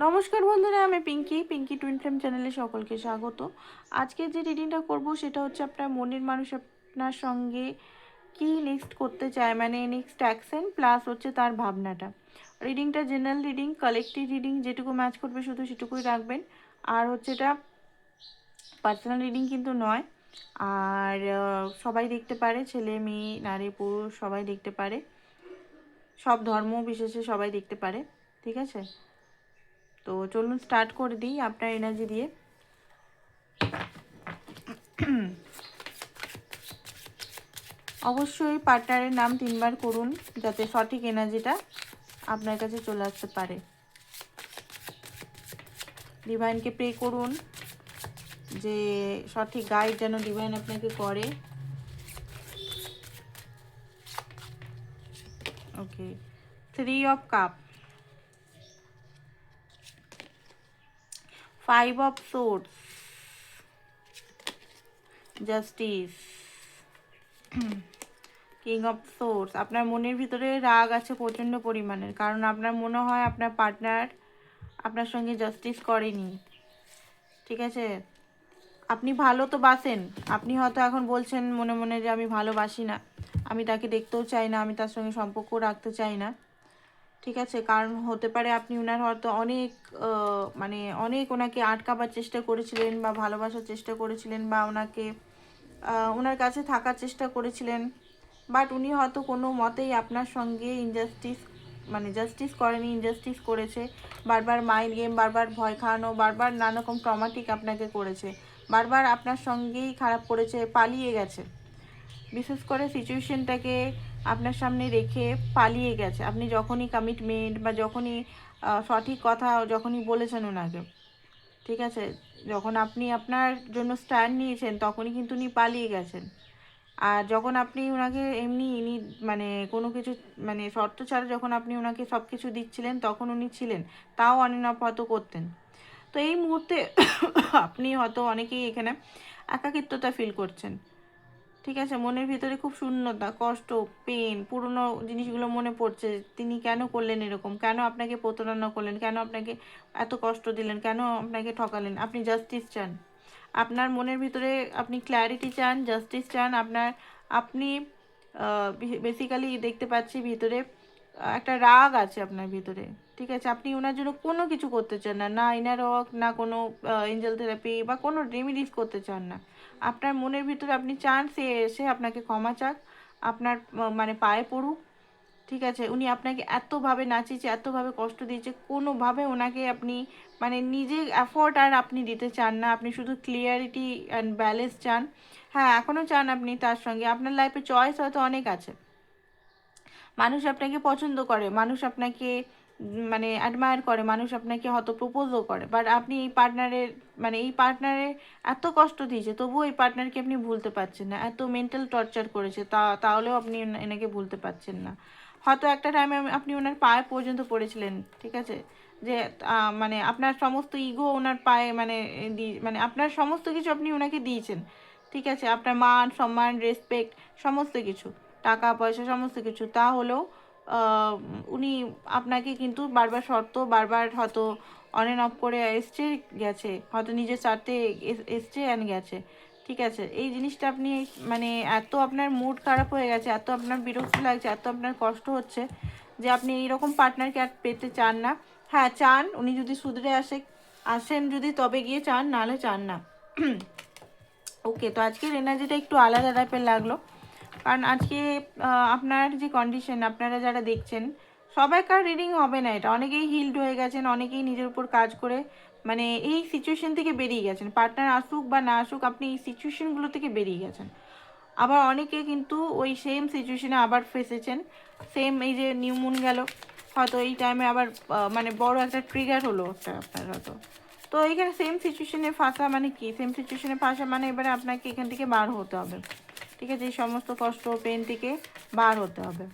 নমস্কার বন্ধুরা, আমি পিঙ্কি টুইন ফ্লেম চ্যানেলে সকলকে স্বাগত। আজকে যে রিডিংটা করব সেটা হচ্ছে আপনার মনের মানুষ আপনার সঙ্গে কি নেক্সট করতে চায়, মানে নেক্সট অ্যাকশন প্লাস হচ্ছে তার ভাবনাটা। রিডিংটা জেনারেল রিডিং, কালেক্টিভ রিডিং, যেটুকু ম্যাচ করবে শুধু সেটুকুই রাখবেন। আর হচ্ছে এটা পার্সোনাল রিডিং কিন্তু নয়। আর সবাই দেখতে পারে, ছেলে মেয়ে নারী পুরুষ সবাই দেখতে পারে, সব ধর্ম বিশেষে সবাই দেখতে পারে। ঠিক আছে, তো চলুন স্টার্ট করে দিই আপনার এনার্জি দিয়ে। অবশ্যই পার্টনারের নাম 3বার করুন যাতে সঠিক এনার্জিটা আপনার কাছে চলে আসতে পারে। ডিভাইনকে প্রে করুন যে সঠিক গাইড যেন ডিভাইন আপনাকে করে। ওকে, 3 of cup, 5 of swords, justice, king of source. আপনার মনের ভিতরে রাগ আছে প্রচণ্ড পরিমাণের, কারণ আপনার মনে হয় আপনার পার্টনার আপনার সঙ্গে জাস্টিস করেনি। ঠিক আছে, আপনি ভালো তো বাসেন, আপনি হয়তো এখন বলছেন মনে মনে যে আমি ভালোবাসি না, আমি তাকে দেখতেও চাই না, আমি তার সঙ্গে সম্পর্ক রাখতে চাই না। ঠিক আছে, কারণ হতে পারে আপনি ওনার হয়তো অনেক মানে অনেক ওনাকে আটকাবার চেষ্টা করেছিলেন বা ভালোবাসার চেষ্টা করেছিলেন বা ওনাকে ওনার কাছে থাকার চেষ্টা করেছিলেন, বাট উনি হয়তো কোনো মতেই আপনার সঙ্গে ইনজাস্টিস মানে জাস্টিস করেনি, ইনজাস্টিস করেছে। বারবার মাইন্ড গেম, বারবার ভয় খাওয়ানো, বারবার নানা রকম ট্রমাটিক আপনাকে করেছে, বারবার আপনার সঙ্গেই খারাপ করেছে, পালিয়ে গেছে। বিশেষ করে সিচুয়েশনটাকে আপনার সামনে রেখে পালিয়ে গেছে। আপনি যখনই কমিটমেন্ট বা যখনই সঠিক কথা যখনই বলেছেন ওনাকে, ঠিক আছে, যখন আপনি আপনার জন্য স্ট্যান্ড নিয়েছেন তখনই কিন্তু উনি পালিয়ে গেছেন। আর যখন আপনি ওনাকে এমনি ইনি মানে কোনো কিছু মানে শর্ত ছাড়া যখন আপনি ওনাকে সব কিছু দিচ্ছিলেন তখন উনি ছিলেন, তাও অনিনাপ হয়তো করতেন। তো এই মুহূর্তে আপনি হয়তো অনেকেই এখানে একাকিত্বতা ফিল করছেন। ঠিক আছে, মনের ভিতরে খুব শূন্যতা, কষ্ট, পেন, পুরনো জিনিসগুলো মনে পড়ছে। তিনি কেন করলেন এরকম, কেন আপনাকে প্রতারণা করলেন, কেন আপনাকে এত কষ্ট দিলেন, কেন আপনাকে ঠকালেন। আপনি জাস্টিস চান, আপনার মনের ভিতরে আপনি ক্ল্যারিটি চান, জাস্টিস চান। আপনি বেসিক্যালি দেখতে পাচ্ছি ভিতরে একটা রাগ আছে আপনার ভিতরে। ঠিক আছে, আপনি ওনার জন্য কোনো কিছু করতে চান না, না ইনার ওয়ার্ক, না কোনো এঞ্জেল থেরাপি বা কোনো রেমিডিস করতে চান না। আপনার মনের ভিতরে আপনি চান সে এসে আপনাকে ক্ষমা চাক, আপনার মানে পায়ে পড়ুক। ঠিক আছে, উনি আপনাকে এতভাবে নাচিয়েছে, এতভাবে কষ্ট দিয়েছে, কোনোভাবে ওনাকে আপনি মানে নিজে এফোর্ট আর আপনি দিতে চান না, আপনি শুধু ক্লিয়ারিটি অ্যান্ড ব্যালেন্স চান। হ্যাঁ, এখনও চান আপনি তার সঙ্গে, আপনার লাইফে চয়েস হয়তো অনেক আছে, মানুষ আপনাকে পছন্দ করে, মানুষ আপনাকে মানে অ্যাডমায়ার করে, মানুষ আপনাকে হয়তো প্রপোজও করে, বাট আপনি এই পার্টনারের মানে এই পার্টনারে এত কষ্ট দিয়েছে তবুও এই পার্টনারকে আপনি ভুলতে পারছেন না, এত মেন্টাল টর্চার করেছে তাহলেও আপনি এনাকে ভুলতে পারছেন না। হয়তো একটা টাইমে আপনি ওনার পায়ে পর্যন্ত পড়েছিলেন। ঠিক আছে, যে মানে আপনার সমস্ত ইগো ওনার পায়ে মানে মানে আপনার সমস্ত কিছু আপনি ওনাকে দিয়েছেন। ঠিক আছে, আপনার মান সম্মান রেসপেক্ট সমস্ত কিছু, টাকা পয়সা সমস্ত কিছু, তা হলেও উনি আপনাকে কিন্তু বারবার শর্ত, বারবার হয়তো অন অ্যান্ড অফ করে এসছে গেছে, হয়তো নিজের স্বার্থে এসছে অ্যান্ড গেছে। ঠিক আছে, এই জিনিসটা আপনি মানে এত আপনার মুড খারাপ হয়ে গেছে, এত আপনার বিরক্তি লাগছে, এত আপনার কষ্ট হচ্ছে যে আপনি এইরকম পার্টনারকে আর পেতে চান না। হ্যাঁ চান, উনি যদি শুধরে আসেন যদি তবে গিয়ে চান, নাহলে চান না। ওকে, তো আজকের এনার্জিটা একটু আলাদা টাইপের লাগলো, কারণ আজকে আপনার যে কন্ডিশন, আপনারা যারা দেখছেন সবাইকার রিডিং হবে না এটা, অনেকেই হিলড হয়ে গেছেন, অনেকেই নিজের উপর কাজ করে মানে এই সিচুয়েশন থেকে বেরিয়ে গেছেন। পার্টনার আসুক বা না আসুক আপনি এই সিচুয়েশনগুলো থেকে বেরিয়ে গেছেন। আবার অনেকে কিন্তু ওই সেম সিচুয়েশনে আবার ফেসেছেন, সেম এই যে নিউ মুন গেল, হয়তো এই টাইমে আবার মানে বড় একটা ট্রিগার হলো একটা আপনার হয়তো। তো এইখানে সেম সিচুয়েশনে ফাঁসা মানে কি, সেম সিচুয়েশনে ফাঁসা মানে এবারে আপনাকে এখান থেকে বার হতে হবে। ঠিক আছে, এই সমস্ত কষ্ট পেন থেকে বার হতে হবে।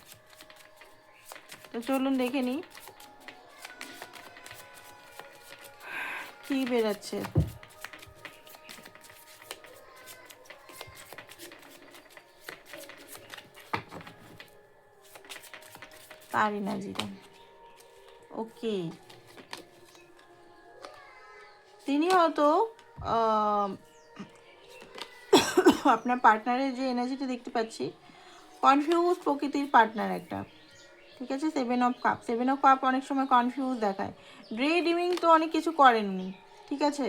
তো চলুন দেখে নিই কি বেরাচ্ছে। পারি না জিরা। ওকে, তিনি হয়তো আপনার পার্টনারের যে এনার্জিটা দেখতে পাচ্ছি, কনফিউজ প্রকৃতির পার্টনার একটা, ঠিক আছে। 7 অফ কাপ, 7 অফ কাপ অনেক সময় কনফিউজ দেখায়। ড্রে ডিমিং তো অনেক কিছু করেন উনি, ঠিক আছে।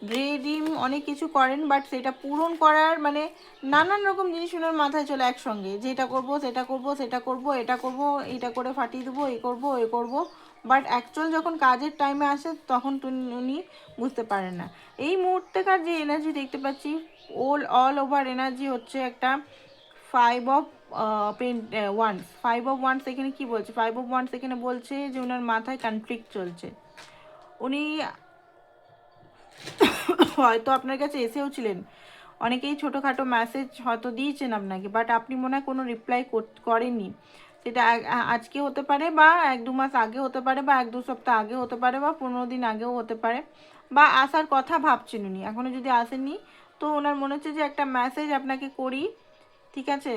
ড্রে ডিম অনেক কিছু করেন, বাট সেটা পূরণ করার মানে নানান রকম জিনিস ওনার মাথায় চলে একসঙ্গে, যে এটা করবো সেটা করবো সেটা করবো এটা করবো, এটা করে ফাটিয়ে দেবো, এ করবো এ করবো, বাট অ্যাকচুয়াল যখন কাজের টাইমে আসে তখন উনি বুঝতে পারেন না। এই মুহূর্তেকার যে এনার্জি দেখতে পাচ্ছি, অল ওভার এনার্জি হচ্ছে একটা 5 অফ ওয়ান্স। 5 অফ ওয়ান্স এখানে কি বলছে? 5 অফ ওয়ান্স এখানে বলছে যে ওনার মাথায় কনফ্লিক্ট চলছে। উনি হয়তো আপনার কাছে এসেও ছিলেন, অনেকেই ছোটোখাটো মেসেজ হয়তো দিয়েছেন আপনাকে, বাট আপনি মনে হয় কোনো রিপ্লাই করেননি। সেটা আজকে হতে পারে, বা 1-2 মাস আগে হতে পারে, বা 1-2 সপ্তাহ আগে হতে পারে, বা 15 দিন আগেও হতে পারে, বা আসার কথা ভাবছেন উনি, এখনও যদি আসেননি। তো ওনার মনে হচ্ছে যে একটা মেসেজ আপনাকে করি, ঠিক আছে,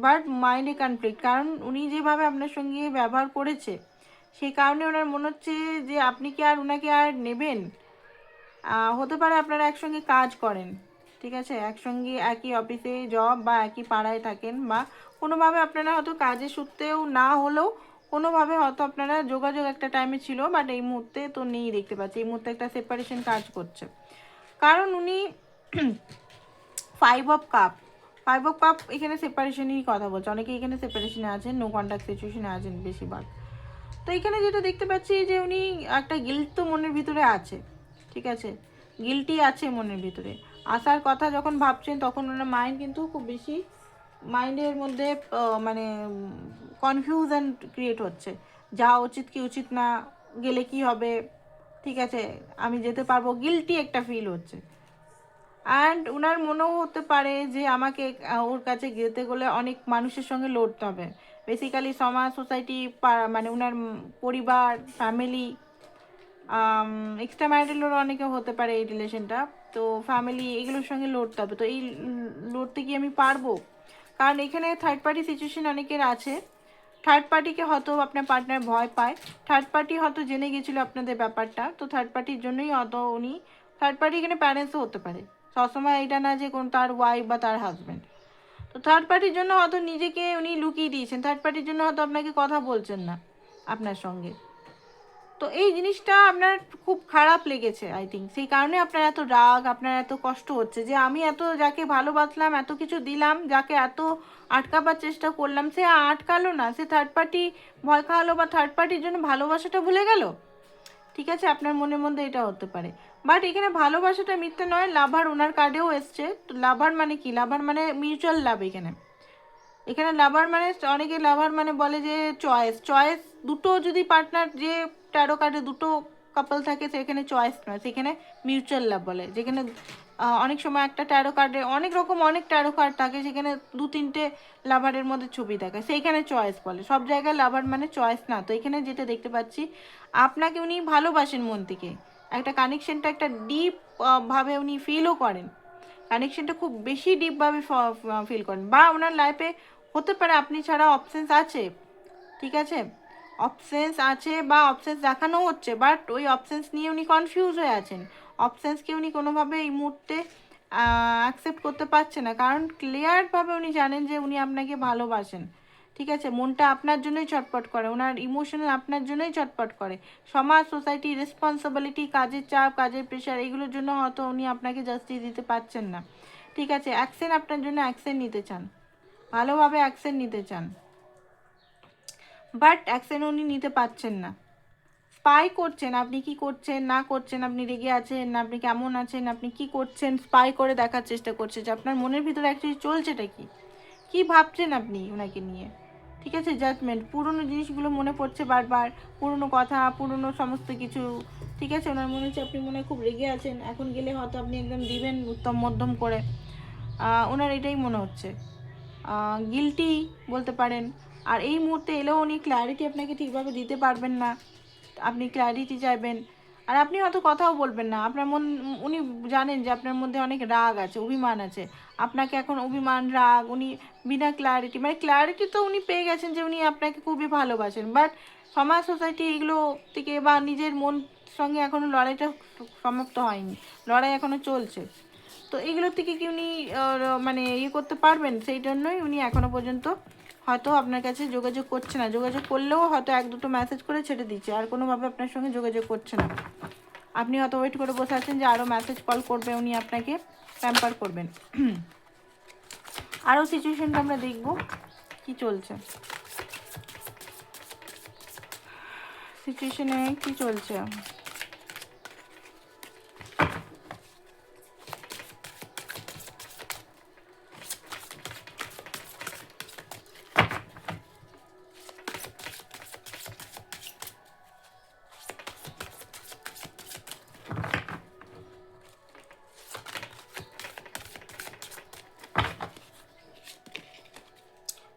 বাট মাইন্ডে কনফ্লিক্ট, কারণ উনি যেভাবে আপনার সঙ্গে ব্যবহার করেছে সেই কারণে ওনার মনে হচ্ছে যে আপনি কি আর ওনাকে আর নেবেন। হতে পারে আপনারা একসঙ্গে কাজ করেন, ঠিক আছে, একসঙ্গে একই অফিসে জব বা একই পাড়ায় থাকেন, বা কোনোভাবে আপনারা হয়তো কাজের সূত্রেও না হলেও কোনোভাবে হয়তো আপনারা যোগাযোগ একটা টাইমে ছিল, বাট এই মুহূর্তে তো নেই দেখতে পাচ্ছি। এই মুহূর্তে একটা সেপারেশন কাজ করছে, কারণ উনি 5 অফ কাপ, 5 অফ কাপ এখানে সেপারেশনই কথা বলছে। অনেকে এখানে সেপারেশনে আছেন, নো কন্ট্যাক্ট সিচুয়েশনে আছেন বেশিরভাগ। তো এখানে যেটা দেখতে পাচ্ছি যে উনি একটা গিল্ট তো মনের ভিতরে আছে, ঠিক আছে, গিল্টি আছে মনের ভিতরে। আসার কথা যখন ভাবছেন তখন ওনার মাইন্ড কিন্তু খুব বেশি, মাইন্ডের মধ্যে মানে কনফিউশন ক্রিয়েট হচ্ছে, যাওয়া উচিত কি উচিত না, গেলে কি হবে, ঠিক আছে, আমি যেতে পারবো, গিল্টি একটা ফিল হচ্ছে। অ্যান্ড ওনার মনেও হতে পারে যে আমাকে ওর কাছে যেতে গেলে অনেক মানুষের সঙ্গে লড়তে হবে, বেসিক্যালি সমাজ, সোসাইটি, মানে ওনার পরিবার, ফ্যামিলি, এক্সট্রা ম্যারিটালও অনেকে হতে পারে এই রিলেশনটা। তো ফ্যামিলি এগুলোর সঙ্গে লড়তে হবে। তো এই লড়তে কি আমি পারবো? কারণ এখানে থার্ড পার্টি সিচুয়েশন অনেকের আছে। থার্ড পার্টিকে হয়তো আপনার পার্টনার ভয় পায়, থার্ড পার্টি হয়তো জেনে গেছিলো আপনাদের ব্যাপারটা, তো থার্ড পার্টির জন্যই হয়তো উনি, থার্ড পার্টি এখানে প্যারেন্টসও হতে পারে, সবসময় এটা না যে কোন তার ওয়াইফ বা তার হাজব্যান্ড। তো থার্ড পার্টির জন্য হয়তো নিজেকে উনি লুকিয়ে দিয়েছেন, থার্ড পার্টির জন্য হয়তো আপনাকে কথা বলছেন না আপনার সঙ্গে। তো এই জিনিসটা আপনার খুব খারাপ লেগেছে আই থিঙ্ক, সেই কারণে আপনার এত রাগ, আপনার এত কষ্ট হচ্ছে যে আমি এত যাকে ভালোবাসলাম, এত কিছু দিলাম, যাকে এত আটকাবার চেষ্টা করলাম, সে আটকালো না, সে থার্ড পার্টি ভয় খাওয়ালো, বা থার্ড পার্টির জন্য ভালোবাসাটা ভুলে গেল, ঠিক আছে, আপনার মনের মধ্যে এটা হতে পারে। বাট এখানে ভালোবাসাটা মিথ্যে নয়, লাভার ওনার কার্ডেও এসছে। তো লাভার মানে কি? লাভার মানে মিউচুয়াল লাভ। এখানে এখানে লাভার মানে, অনেকে লাভার মানে বলে যে চয়েস, চয়েস দুটো যদি পার্টনার, যে ট্যারো কার্ডে দুটো কাপল থাকে সেখানে চয়েস নয়, সেখানে মিউচুয়াল লাভ বলে। যেখানে অনেক সময় একটা ট্যারো কার্ডে অনেক রকম অনেক ট্যারো কার্ড থাকে, সেখানে 2-3টে লাভারের মধ্যে ছবি থাকে, সেইখানে চয়েস বলে। সব জায়গায় লাভার মানে চয়েস না। তো এখানে যেটা দেখতে পাচ্ছি, আপনাকে উনি ভালোবাসেন মন থেকে, একটা কানেকশনটা একটা ডিপ ভাবে উনি ফিলও করেন, কানেকশনটা খুব বেশি ডিপভাবে ফিল করেন, বা ওনার লাইফে হতে পারে আপনি ছাড়া অপশানস আছে, ঠিক আছে, অপশানস আছে বা অপশানস দেখানো হচ্ছে, বাট ওই অপশানস নিয়ে উনি কনফিউজ হয়ে আছেন। অপশানসকে উনি কোনোভাবে এই মুহূর্তে অ্যাকসেপ্ট করতে পারছে না, কারণ ক্লিয়ারভাবে উনি জানেন যে উনি আপনাকে ভালোবাসেন, ঠিক আছে, মনটা আপনার জন্যই চটপট করে, ওনার ইমোশনাল আপনার জন্যই চটপট করে। সমাজ, সোসাইটি, রেসপন্সিবিলিটি, কাজের চাপ, কাজের প্রেশার, এগুলোর জন্য হয়তো উনি আপনাকে জাস্টিস দিতে পারছেন না, ঠিক আছে, অ্যাকশন আপনার জন্য অ্যাকশন নিতে চান, ভালোভাবে অ্যাকশন নিতে চান, বাট অ্যাকশন উনি নিতে পারছেন না। স্পাই করছেন, আপনি কি করছেন না করছেন, আপনি রেগে আছেন না, আপনি কেমন আছেন, আপনি কি করছেন, স্পাই করে দেখার চেষ্টা করছে যে আপনার মনের ভিতরে অ্যাকচুয়ালি চলছেটা কি, কি ভাবছেন আপনি ওনাকে নিয়ে, ঠিক আছে। জাজমেন্ট, পুরনো জিনিসগুলো মনে পড়ছে বারবার, পুরনো কথা, পুরনো সমস্ত কিছু, ঠিক আছে। ওনার মনে হচ্ছে আপনি মনে হয় খুব রেগে আছেন, এখন গেলে হয়তো আপনি একদম দিবেন উত্তম মধ্যম করে, ওনার এটাই মনে হচ্ছে, গিলটি বলতে পারেন। আর এই মুহূর্তে এলেও উনি ক্ল্যারিটি আপনাকে ঠিকভাবে দিতে পারবেন না, আপনি ক্ল্যারিটি চাইবেন, আর আপনি হয়তো কথাও বলবেন না। আপনার মন, উনি জানেন যে আপনার মধ্যে অনেক রাগ আছে, অভিমান আছে, আপনাকে এখন অভিমান, রাগ, উনি বিনা ক্ল্যারিটি, মানে ক্ল্যারিটি তো উনি পেয়ে গেছেন যে উনি আপনাকে খুবই ভালোবাসেন, বাট সমাজ, সোসাইটি এগুলো থেকে বা নিজের মন সঙ্গে এখনও লড়াইটা সমাপ্ত হয়নি, লড়াই এখনও চলছে। তো এগুলোর থেকে কি উনি মানে ইয়ে করতে পারবেন, সেই জন্যই উনি এখনও পর্যন্ত হয়তো আপনার কাছে যোগাযোগ করছে না। যোগাযোগ করলেও হয়তো এক দুটো মেসেজ করে ছেড়ে দিচ্ছে, আর কোনোভাবে আপনার সঙ্গে যোগাযোগ করছে না। আপনি হয়তো ওয়েট করে বসে আছেন যে আরও মেসেজ কল করবে, উনি আপনাকে প্যাম্পার করবেন। আরও সিচুয়েশনটা আমরা দেখব কি চলছে, সিচুয়েশনে কি চলছে।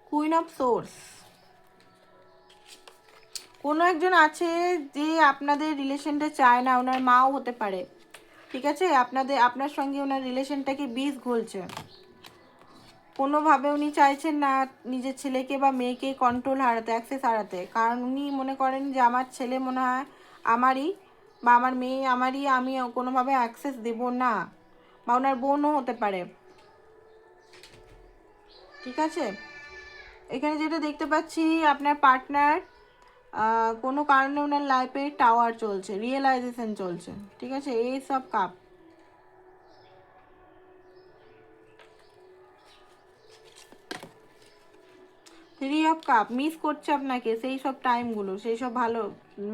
কুইন অফ সোর্স, কোনো একজন আছে যে আপনাদের রিলেশনটা চায় না, ওনার মাও হতে পারে, ঠিক আছে? আপনার সঙ্গে ওনার রিলেশনটাকে বিষ ঘুলছে। কোনোভাবে উনি চাইছেন না নিজের ছেলেকে বা মেয়েকে কন্ট্রোল হারাতে, অ্যাক্সেস হারাতে, কারণ উনি মনে করেন যে আমার ছেলে মনে হয় আমারই, বা আমার মেয়ে আমারই, আমি কোনোভাবে অ্যাক্সেস দেব না, বা ওনার বোনও হতে পারে, ঠিক আছে? এখানে যেটা দেখতে পাচ্ছি, আপনার পার্টনার কোনো কারণে ওনার লাইফে টাওয়ার চলছে, রিয়েলাইজেশন চলছে, ঠিক আছে? এই সব cup, three of cup, miss করছে আপনাকে, সেই সব টাইমগুলো, সেই সব ভালো,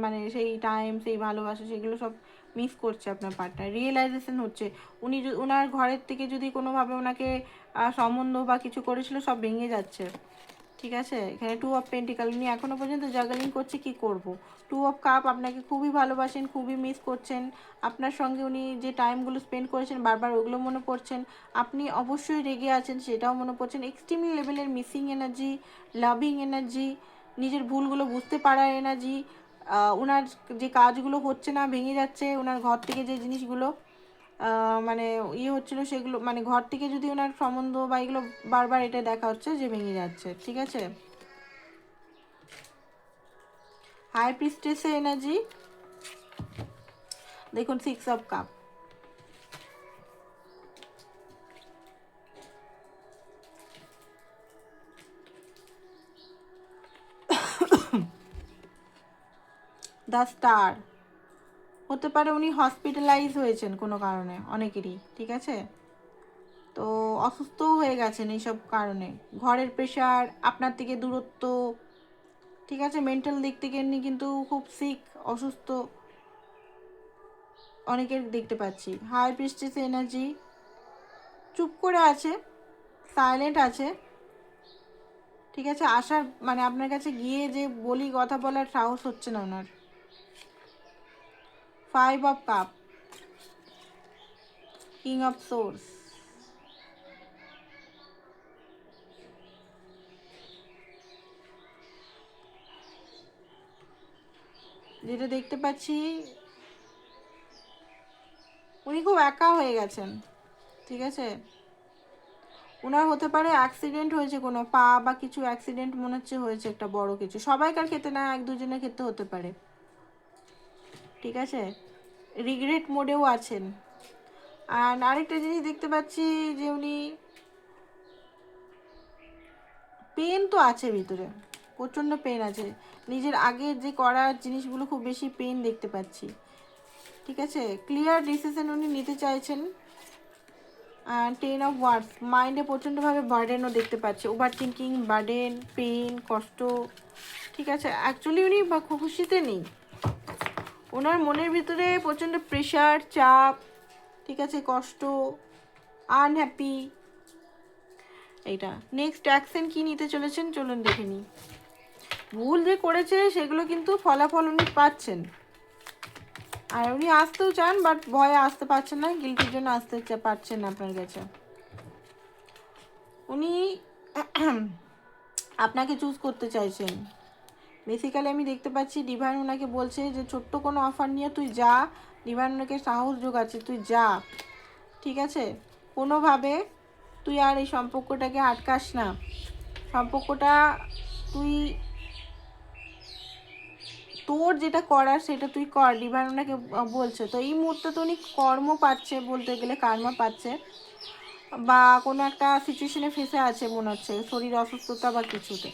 মানে সেই টাইম, সেই ভালোবাসা, সেগুলো সব মিস করছে আপনার পার্টনার। রিয়েলাইজেশন হচ্ছে, উনি ওনার ঘরের থেকে যদি কোনোভাবে ওনাকে সম্বন্ধ বা কিছু করেছিল, সব ভেঙে যাচ্ছে, ঠিক আছে? এখানে টু অফ পেন্টিকাল, উনি এখনও পর্যন্ত জাগলিং করছে কি করব। টু অফ কাপ, আপনাকে খুবই ভালোবাসেন, খুবই মিস করছেন, আপনার সঙ্গে উনি যে টাইমগুলো স্পেন্ড করেছেন বারবার ওগুলো মনে পড়ছেন, আপনি অবশ্যই রেগে আছেন সেটাও মনে পড়ছেন। এক্সট্রিম লেভেলের মিসিং এনার্জি, লাভিং এনার্জি, নিজের ভুলগুলো বুঝতে পারার এনার্জি, ওনার যে কাজগুলো হচ্ছে না, ভেঙে যাচ্ছে, ওনার ঘর থেকে যে জিনিসগুলো মানে ইয়ে হচ্ছিলো সেগুলো, মানে ঘর থেকে যদি ওনার সম্বন্ধ বা এগুলো বারবার এটা দেখা হচ্ছে যে ভেঙে যাচ্ছে, ঠিক আছে? হাই প্রিস্টেসের এনার্জি, দেখুন six of cup, the star, হতে পারে উনি হসপিটালাইজ হয়েছেন কোনো কারণে, অনেকেরই, ঠিক আছে? তো অসুস্থও হয়ে গেছেন এইসব কারণে, ঘরের প্রেশার, আপনার থেকে দূরত্ব, ঠিক আছে? মেন্টাল দিক থেকে এমনি কিন্তু খুব সিক, অসুস্থ অনেকের দেখতে পাচ্ছি। হাই প্রিস্টেস এনার্জি, চুপ করে আছে, সাইলেন্ট আছে, ঠিক আছে? আসার মানে আপনার কাছে গিয়ে যে বলি কথা বলার সাহস হচ্ছে না ওনার। Five of cup, king of swords, যেটা দেখতে পাচ্ছি উনি খুব একা হয়ে গেছেন, ঠিক আছে? ওনার হতে পারে অ্যাক্সিডেন্ট হয়েছে, কোনো পা বা কিছু অ্যাক্সিডেন্ট মনে হচ্ছে হয়েছে, একটা বড় কিছু, সবাইকার ক্ষেত্রে না, এক দুজনের ক্ষেত্রে হতে পারে, ঠিক আছে? রিগ্রেট মোডেও আছেন। আর আরেকটা জিনিস দেখতে পাচ্ছি যে উনি পেন তো আছে ভিতরে, প্রচণ্ড পেন আছে, নিজের আগের যে করার জিনিসগুলো খুব বেশি পেন দেখতে পাচ্ছি, ঠিক আছে? ক্লিয়ার ডিসিশন উনি নিতে চাইছেন। টেন অফ ওয়ার্ডস, মাইন্ডে প্রচণ্ডভাবে বার্ডেনও দেখতে পাচ্ছি, ওভার থিঙ্কিং, বার্ডেন, পেন, কষ্ট, ঠিক আছে? অ্যাকচুয়ালি উনি বা খুশিতে নেই, ওনার মনের ভিতরে প্রচণ্ড প্রেশার, চাপ, ঠিক আছে? কষ্ট, আনহ্যাপি, এইটা। নেক্সট অ্যাকশন কী নিতে চলেছেন চলুন দেখে নিই। ভুল যে করেছে সেগুলো কিন্তু ফলাফল উনি পাচ্ছেন, আর উনি আসতেও চান, বাট ভয়ে আসতে পারছেন না, গিল্টির জন্য আসতে পারছেন না আপনার কাছে। উনি আপনাকে চুজ করতে চাইছেন বেসিক্যালি, আমি দেখতে পাচ্ছি ডিভাইন ওনাকে বলছে যে ছোট্ট কোনো অফার নিয়ে তুই যা, ডিভাইন ওনাকে সাহস যোগাচ্ছে, তুই যা, ঠিক আছে? কোনোভাবে তুই আর এই সম্পর্কটাকে আটকাস না, সম্পর্কটা তুই তোর যেটা করার সেটা তুই কর, ডিভাইন ওনাকে বলছে। তো এই মুহূর্তে তো উনি কর্ম পাচ্ছে, বলতে গেলে কার্মা পাচ্ছে, বা কোনো একটা সিচুয়েশনে ফেসে আছে মনে হচ্ছে, শরীর অসুস্থতা বা কিছুতে।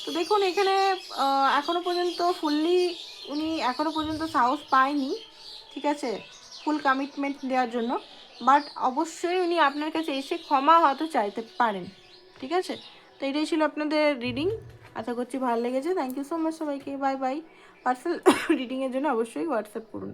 তো দেখুন এখানে এখনও পর্যন্ত ফুললি উনি এখনও পর্যন্ত সাহস পায়নি, ঠিক আছে, ফুল কমিটমেন্ট দেওয়ার জন্য। বাট অবশ্যই উনি আপনার কাছে এসে ক্ষমা হয়তো চাইতে পারেন, ঠিক আছে। তো এটাই ছিল আপনাদের রিডিং, আশা করছি ভালো লেগেছে। থ্যাংক ইউ সো মাচ সবাইকে, বাই বাই। পার্সোনাল রিডিংয়ের জন্য অবশ্যই হোয়াটসঅ্যাপ করুন।